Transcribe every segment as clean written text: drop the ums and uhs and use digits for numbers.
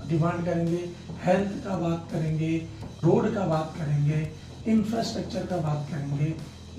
Demand करेंगे, health का बात करेंगे, रोड का बात करेंगे, इंफ्रास्ट्रक्चर का बात करेंगे,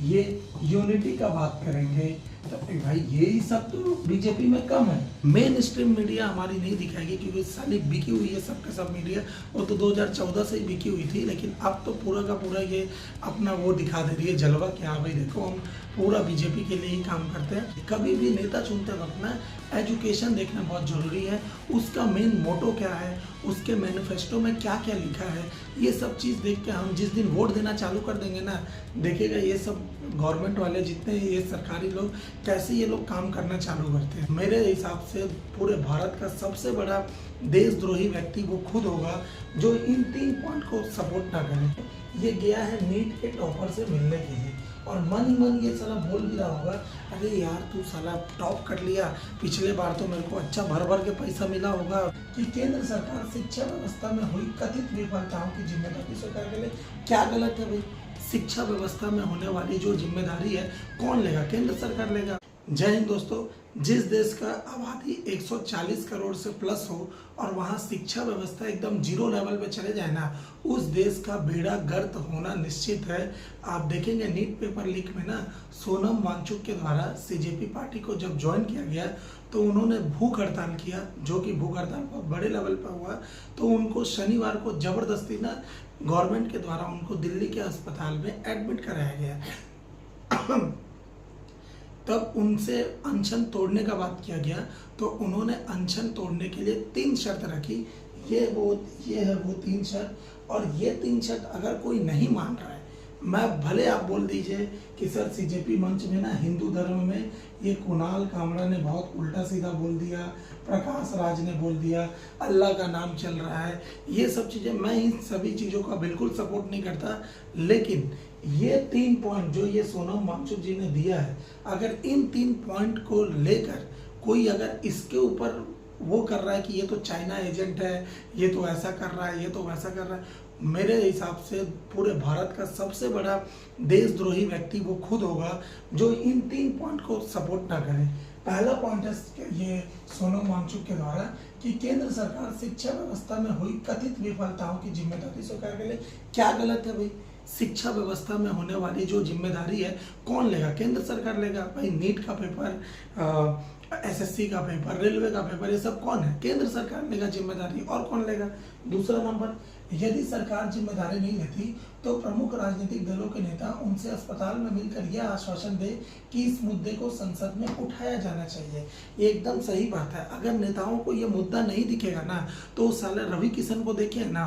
ये यूनिटी का बात करेंगे। तो भाई यही सब तो बीजेपी में कम है। मेन स्ट्रीम मीडिया हमारी नहीं दिखाएगी क्योंकि साली बिकी हुई है सबका सब मीडिया। वो तो 2014 से ही बिकी हुई थी, लेकिन अब तो पूरा का पूरा ये अपना वो दिखा दे रही है जलवा कि हाँ भाई देखो हम पूरा बीजेपी के लिए ही काम करते हैं। कभी भी नेता चुनते वक्त ना एजुकेशन देखना बहुत ज़रूरी है, उसका मेन मोटो क्या है, उसके मैनिफेस्टो में क्या क्या लिखा है, ये सब चीज़ देख के हम जिस दिन वोट देना चालू कर देंगे ना, देखेगा ये सब गवर्नमेंट वाले जितने ये सरकारी लोग कैसे ये लोग काम करना चालू करते हैं। मेरे हिसाब से पूरे भारत का सबसे बड़ा देशद्रोही व्यक्ति वो खुद होगा जो इन 3 पॉइंट को सपोर्ट ना करे। ये गया है नीट के टॉपर से मिलने के लिए और मन ही मन ये साला बोल भी रहा होगा, अरे यार तू साला टॉप कर लिया, पिछले बार तो मेरे को अच्छा भर भर के पैसा मिला होगा। कि केंद्र सरकार शिक्षा व्यवस्था में हुई कथित विफलताओं की जिम्मेदारी स्वीकार करे। क्या गलत है भाई? शिक्षा व्यवस्था में होने वाली जो जिम्मेदारी है कौन लेगा? केंद्र सरकार लेगा। जय हिंद दोस्तों। जिस देश का आबादी 140 करोड़ से प्लस हो और वहाँ शिक्षा व्यवस्था एकदम जीरो लेवल पे चले जाए ना, उस देश का बेड़ा गर्क होना निश्चित है। आप देखेंगे नीट पेपर लीक में ना सोनम वांगचुक के द्वारा सीजेपी पार्टी को जब ज्वाइन किया गया तो उन्होंने भूख हड़ताल किया, जो कि भूख हड़ताल बहुत बड़े लेवल पर हुआ। तो उनको शनिवार को जबरदस्ती ना गवर्नमेंट के द्वारा उनको दिल्ली के अस्पताल में एडमिट कराया गया। तब उनसे अनशन तोड़ने का बात किया गया तो उन्होंने अनशन तोड़ने के लिए 3 शर्त रखी। ये है वो 3 शर्त, और ये 3 शर्त अगर कोई नहीं मान रहा है, मैं भले आप बोल दीजिए कि सर सीजेपी मंच में ना हिंदू धर्म में ये कुणाल कामरा ने बहुत उल्टा सीधा बोल दिया, प्रकाश राज ने बोल दिया, अल्लाह का नाम चल रहा है, ये सब चीज़ें, मैं इन सभी चीज़ों का बिल्कुल सपोर्ट नहीं करता। लेकिन ये 3 पॉइंट जो ये सोनम वांगचुक जी ने दिया है, अगर इन 3 पॉइंट को लेकर कोई अगर इसके ऊपर वो कर रहा है कि ये तो चाइना एजेंट है, ये तो ऐसा कर रहा है, ये तो वैसा कर रहा है, मेरे हिसाब से पूरे भारत का सबसे बड़ा देशद्रोही व्यक्ति वो खुद होगा जो इन 3 पॉइंट को सपोर्ट ना करे। पहला पॉइंट है ये सोनम वांगचुक के द्वारा कि केंद्र सरकार शिक्षा व्यवस्था में हुई कथित विफलताओं की जिम्मेदारी स्वीकार करे। क्या गलत है भाई? शिक्षा व्यवस्था में होने वाली जो जिम्मेदारी है कौन लेगा? केंद्र सरकार लेगा। भाई नीट का पेपर, एसएससी का पेपर, रेलवे का पेपर, ये सब कौन है? केंद्र सरकार लेगा जिम्मेदारी, और कौन लेगा? दूसरा नंबर, यदि सरकार जिम्मेदारी नहीं लेती तो प्रमुख राजनीतिक दलों के नेता उनसे अस्पताल में मिलकर यह आश्वासन दे कि इस मुद्दे को संसद में उठाया जाना चाहिए। ये एकदम सही बात है। अगर नेताओं को ये मुद्दा नहीं दिखेगा ना तो उस साले रवि किशन को देखिए ना,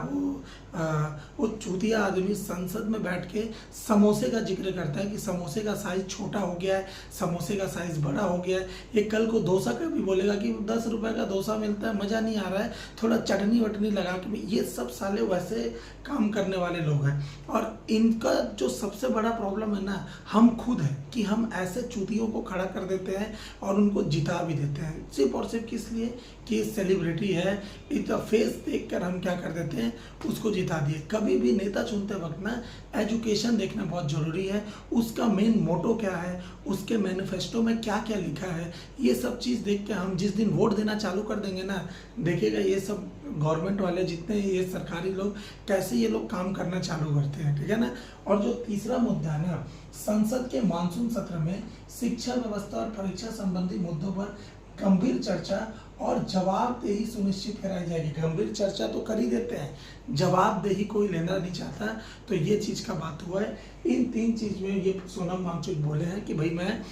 वो चूतिया आदमी संसद में बैठ के समोसे का जिक्र करता है कि समोसे का साइज छोटा हो गया है, समोसे का साइज बड़ा हो गया है। ये कल को डोसा का भी बोलेगा कि 10 रुपए का डोसा मिलता है, मज़ा नहीं आ रहा है, थोड़ा चटनी वटनी लगा के। ये सब साले वैसे काम करने वाले लोग हैं और इनका जो सबसे बड़ा प्रॉब्लम है ना, हम खुद हैं कि हम ऐसे चूतियों को खड़ा कर देते हैं और उनको जिता भी देते हैं, सिर्फ और सिर्फ किस लिए कि सेलिब्रिटी है, इसका फेस देखकर हम क्या कर देते हैं, उसको जिता दिए। कभी भी नेता चुनते वक्त ना एजुकेशन देखना बहुत ज़रूरी है, उसका मेन मोटो क्या है, उसके मैनिफेस्टो में क्या क्या लिखा है, ये सब चीज़ देख के हम जिस दिन वोट देना चालू कर देंगे ना, देखेगा ये सब गवर्नमेंट वाले जितने ये सरकारी लोग कैसे ये लोग काम करना चालू करते हैं, ठीक है ना। और जो तीसरा मुद्दा है ना, संसद के मानसून सत्र में शिक्षा व्यवस्था और परीक्षा संबंधी मुद्दों पर गंभीर चर्चा और जवाबदेही सुनिश्चित कराई जाएगी। गंभीर चर्चा तो कर ही देते हैं, जवाबदेही कोई लेना नहीं चाहता, तो ये चीज़ का बात हुआ है। इन 3 चीज़ में ये सोनम वांगचुक बोले हैं कि भाई मैं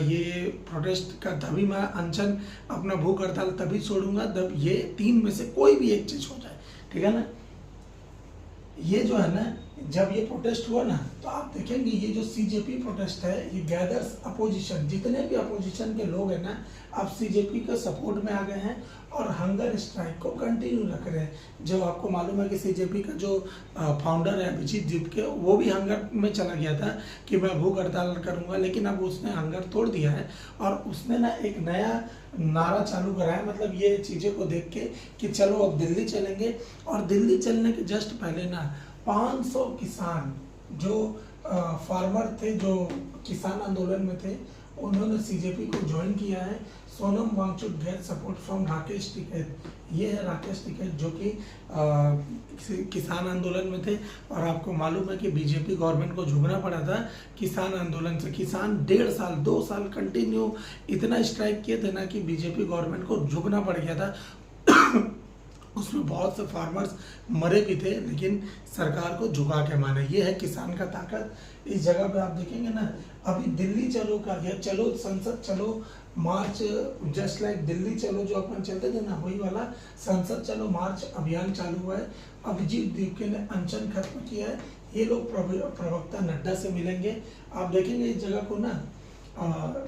ये प्रोटेस्ट का तभी मैं अनशन अपना भूख हड़ताल तभी छोड़ूंगा जब ये 3 में से कोई भी एक चीज़ हो जाए, ठीक है ना। ये जो है ना, जब ये प्रोटेस्ट हुआ ना तो आप देखेंगे ये जो सीजेपी प्रोटेस्ट है, ये गैदर्स अपोजिशन, जितने भी अपोजिशन के लोग हैं ना अब सीजेपी के सपोर्ट में आ गए हैं और हंगर स्ट्राइक को कंटिन्यू रख रहे हैं। जो आपको मालूम है कि सीजेपी का जो फाउंडर है अभिजीत दीप के, वो भी हंगर में चला गया था कि मैं भूख हड़ताल करूंगा, लेकिन अब उसने हंगर तोड़ दिया है और उसने ना एक नया नारा चालू करा है, मतलब ये चीज़ें को देख के कि चलो अब दिल्ली चलेंगे। और दिल्ली चलने के जस्ट पहले ना 500 किसान जो फार्मर थे, जो किसान आंदोलन में थे, उन्होंने सीजेपी को ज्वाइन किया है। Sonam Wangchuk get support from Rakesh Tikait. ये है राकेश टिकैत जो कि किसान आंदोलन में थे, और आपको मालूम है कि बीजेपी गवर्नमेंट को झुकना पड़ा था किसान आंदोलन से। किसान 1.5 साल 2 साल कंटिन्यू इतना स्ट्राइक किए थे ना कि बीजेपी गवर्नमेंट को झुकना पड़ गया था। उसमें बहुत से फार्मर्स मरे भी थे, लेकिन सरकार को झुका के माने। ये है किसान का ताकत। इस जगह पे आप देखेंगे ना, अभी दिल्ली चलो का या चलो संसद चलो मार्च, जस्ट लाइक दिल्ली चलो जो अपन चलते थे ना, वही वाला संसद चलो मार्च अभियान चालू हुआ है। अभिजीत दीपके ने अनशन खत्म किया है। ये लोग प्रवक्ता नड्डा से मिलेंगे। आप देखेंगे इस जगह को ना,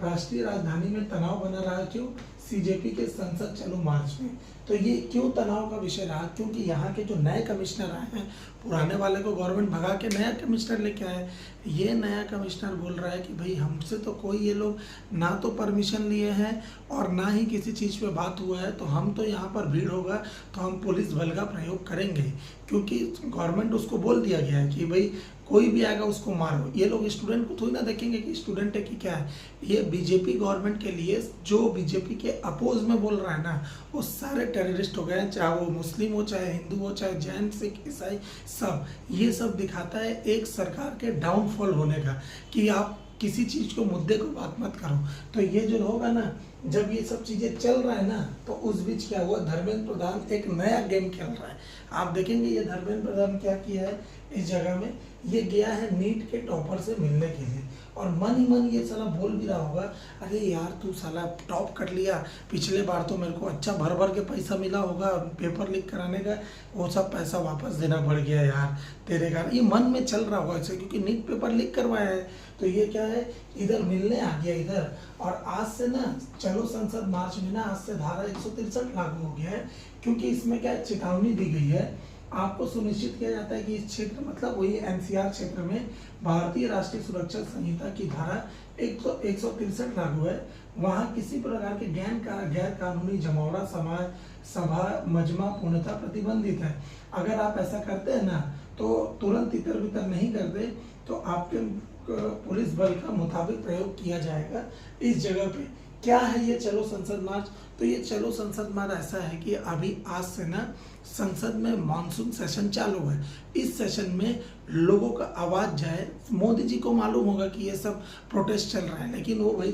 राष्ट्रीय राजधानी में तनाव बना रहा। क्यों? सीजेपी के संसद चलो मार्च में। तो ये क्यों तनाव का विषय रहा? क्योंकि यहाँ के जो नए कमिश्नर आए हैं, पुराने वाले को गवर्नमेंट भगा के नया कमिश्नर लेके आए। ये नया कमिश्नर बोल रहा है कि भाई हमसे तो कोई ये लोग ना तो परमिशन लिए हैं और ना ही किसी चीज़ पे बात हुआ है, तो हम तो यहाँ पर भीड़ होगा तो हम पुलिस बल का प्रयोग करेंगे। क्योंकि गवर्नमेंट उसको बोल दिया गया है कि भाई कोई भी आएगा उसको मारो। ये लोग स्टूडेंट को थोड़ी ना देखेंगे कि स्टूडेंट है कि क्या है। ये बीजेपी गवर्नमेंट के लिए जो बीजेपी के अपोज में बोल रहा है ना, वो सारे टेररिस्ट हो गए हैं, चाहे वो मुस्लिम हो, चाहे हिंदू हो, चाहे जैन, सिख, ईसाई, सब। ये सब दिखाता है एक सरकार के डाउनफॉल होने का, कि आप किसी चीज़ को मुद्दे को बात मत करो। तो ये जो होगा ना, जब ये सब चीज़ें चल रहा है ना, तो उस बीच क्या हुआ, धर्मेंद्र प्रधान एक नया गेम खेल रहा है। आप देखेंगे ये धर्मेंद्र प्रधान क्या किया है इस जगह में, ये गया है नीट के टॉपर से मिलने के लिए, और मन ही मन ये साला बोल भी रहा होगा, अरे यार तू साला टॉप कर लिया, पिछले बार तो मेरे को अच्छा भर भर के पैसा मिला होगा पेपर लीक कराने का, वो सब पैसा वापस देना पड़ गया यार तेरे कारण। ये मन में चल रहा होगा ऐसे, क्योंकि नीट पेपर लीक करवाया है। तो ये क्या है, इधर मिलने आ गया इधर। और आज से ना चलो संसद मार्च में ना, आज से धारा 163 लागू हो गया है, क्योंकि इसमें क्या चेतावनी दी गई है, आपको सुनिश्चित किया जाता है कि इस क्षेत्र, मतलब वही एनसीआर क्षेत्र में भारतीय राष्ट्रीय सुरक्षा संहिता की धारा 163 लागू है। वहाँ किसी प्रकार के गैर कानूनी जमावड़ा समाज सभा मजमा पूर्णतः प्रतिबंधित है। अगर आप ऐसा करते हैं ना, तो तुरंत इतर बितर नहीं करते तो आपके पुलिस बल का मुताबिक प्रयोग किया जाएगा। इस जगह पे क्या है ये चलो संसद मार्च? तो ये चलो संसद मार्च ऐसा है कि अभी आज से ना संसद में मानसून सेशन चालू है। इस सेशन में लोगों का आवाज जाए। मोदी जी को मालूम होगा कि ये सब प्रोटेस्ट चल रहा है, लेकिन वो भाई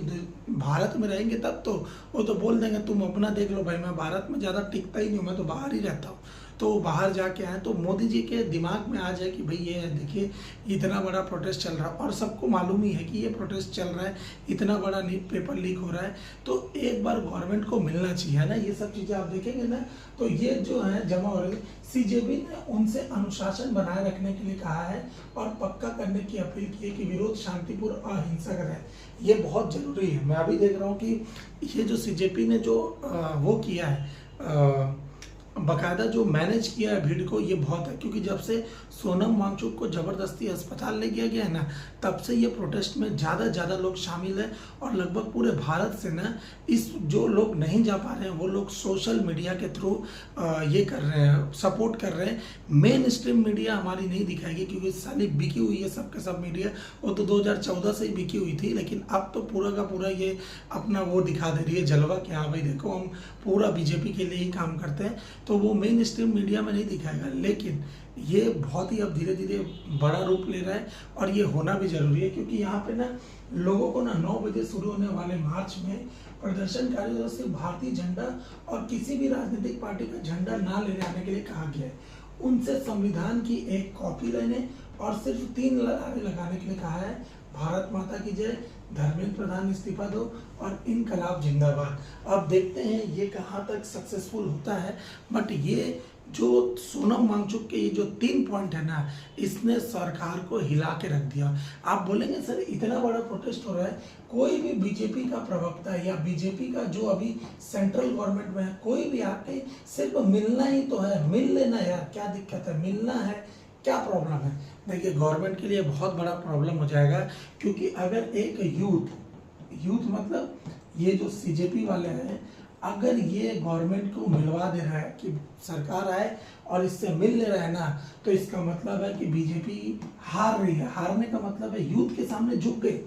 भारत में रहेंगे तब तो वो तो बोल देंगे तुम अपना देख लो भाई, मैं भारत में ज़्यादा टिकता ही नहीं हूँ, मैं तो बाहर ही रहता हूँ। तो बाहर जाके आए तो मोदी जी के दिमाग में आ जाए कि भाई ये देखिए इतना बड़ा प्रोटेस्ट चल रहा है, और सबको मालूम ही है कि ये प्रोटेस्ट चल रहा है, इतना बड़ा नीट पेपर लीक हो रहा है, तो एक बार गवर्नमेंट को मिलना चाहिए ना। ये सब चीज़ें आप देखेंगे ना, तो ये जो है जमा हो रही है। सीजेबी ने उनसे अनुशासन बनाए रखने के लिए कहा है और पक्का करने की अपील की है कि विरोध शांतिपूर्ण अहिंसक रहे। ये बहुत जरूरी है। मैं अभी देख रहा हूँ कि ये जो सीजेपी ने जो वो किया है, बाकायदा जो मैनेज किया है भीड़ को, ये बहुत है। क्योंकि जब से सोनम वांगचुक को ज़बरदस्ती अस्पताल ले गया गया है ना, तब से ये प्रोटेस्ट में ज़्यादा लोग शामिल हैं, और लगभग पूरे भारत से ना इस जो लोग नहीं जा पा रहे हैं वो लोग सोशल मीडिया के थ्रू ये कर रहे हैं, सपोर्ट कर रहे हैं। मेन स्ट्रीम मीडिया हमारी नहीं दिखाएगी, क्योंकि साली बिकी हुई है सब के सब मीडिया, वो तो 2014 से ही बिकी हुई थी, लेकिन अब तो पूरा का पूरा ये अपना वो दिखा दे रही है जलवा कि हाँ भाई देखो हम पूरा बीजेपी के लिए ही काम करते हैं। तो वो मेन स्ट्रीम मीडिया में नहीं दिखाएगा, लेकिन ये बहुत ही अब धीरे धीरे बड़ा रूप ले रहा है, और ये होना भी जरूरी है। क्योंकि यहाँ पे ना लोगों को ना 9 बजे शुरू होने वाले मार्च में प्रदर्शनकारियों से भारतीय झंडा और किसी भी राजनीतिक पार्टी का झंडा ना लेने आने के लिए कहा गया है। उनसे संविधान की एक कॉपी लेने और सिर्फ 3 नारे लगाने के लिए कहा है, भारत माता की जय, धर्मेंद्र प्रधान इस्तीफा दो और इनकलाब जिंदाबाद। अब देखते हैं ये कहाँ तक सक्सेसफुल होता है। बट ये जो सोनम वांगचुक के ये जो 3 पॉइंट है ना, इसने सरकार को हिला के रख दिया। आप बोलेंगे सर इतना बड़ा प्रोटेस्ट हो रहा है, कोई भी बीजेपी का प्रवक्ता या बीजेपी का जो अभी सेंट्रल गवर्नमेंट में है, कोई भी आके सिर्फ मिलना ही तो है, मिल लेना यार, क्या दिक्कत है, मिलना है, क्या प्रॉब्लम है? देखिए गवर्नमेंट के लिए बहुत बड़ा प्रॉब्लम हो जाएगा। क्योंकि अगर एक यूथ मतलब ये जो सीजेपी वाले हैं, अगर ये गवर्नमेंट को मिलवा दे रहा है कि सरकार आए और इससे मिल ले रहा है ना, तो इसका मतलब है कि बीजेपी हार रही है। हारने का मतलब है यूथ के सामने झुक गई,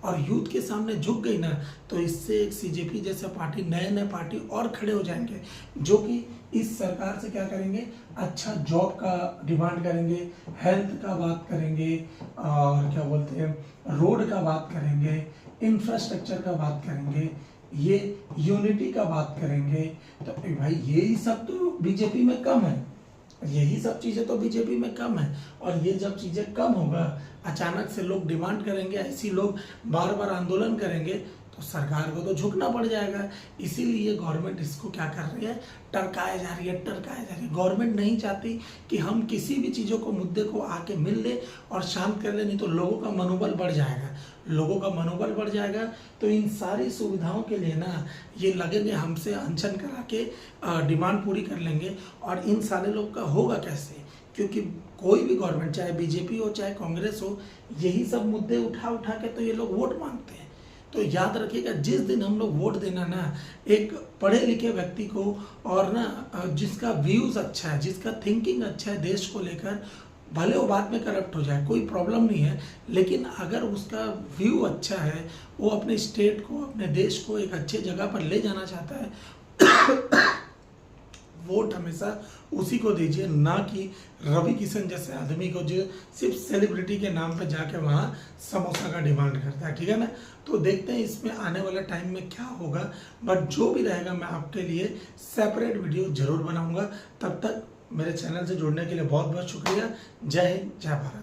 और यूथ के सामने झुक गई ना, तो इससे एक सीजेपी जैसे पार्टी, नए नए पार्टी और खड़े हो जाएंगे, जो कि इस सरकार से क्या करेंगे, अच्छा जॉब का डिमांड करेंगे, हेल्थ का बात करेंगे, और क्या बोलते हैं रोड का बात करेंगे, इंफ्रास्ट्रक्चर का बात करेंगे, ये यूनिटी का बात करेंगे। तो भाई यही सब तो बीजेपी में कम है, यही सब चीजें तो बीजेपी में कम है। और ये जब चीजें कम होगा, अचानक से लोग डिमांड करेंगे, ऐसी लोग बार बार आंदोलन करेंगे, तो सरकार को तो झुकना पड़ जाएगा। इसीलिए गवर्नमेंट इसको क्या कर रही है, टरकाए जा रही है, टरकाए जा रही है। गवर्नमेंट नहीं चाहती कि हम किसी भी चीज़ों को, मुद्दे को आके मिल ले और शांत कर ले, नहीं तो लोगों का मनोबल बढ़ जाएगा। लोगों का मनोबल बढ़ जाएगा तो इन सारी सुविधाओं के लिए ना ये लगेंगे हमसे अनशन करा के डिमांड पूरी कर लेंगे। और इन सारे लोग का होगा कैसे, क्योंकि कोई भी गवर्नमेंट, चाहे बीजेपी हो चाहे कांग्रेस हो, यही सब मुद्दे उठा उठा के तो ये लोग वोट मांगते हैं। तो याद रखिएगा, जिस दिन हम लोग वोट देना ना एक पढ़े लिखे व्यक्ति को, और ना जिसका व्यूज अच्छा है, जिसका थिंकिंग अच्छा है देश को लेकर, भले वो बाद में करप्ट हो जाए, कोई प्रॉब्लम नहीं है, लेकिन अगर उसका व्यू अच्छा है, वो अपने स्टेट को, अपने देश को एक अच्छे जगह पर ले जाना चाहता है, वोट हमेशा उसी को दीजिए, ना कि रवि किशन जैसे आदमी को जो सिर्फ सेलिब्रिटी के नाम पे जाके वहाँ समोसा का डिमांड करता है। ठीक है ना, तो देखते हैं इसमें आने वाले टाइम में क्या होगा। बट जो भी रहेगा मैं आपके लिए सेपरेट वीडियो जरूर बनाऊंगा। तब तक मेरे चैनल से जुड़ने के लिए बहुत बहुत शुक्रिया। जय हिंद, जय भारत।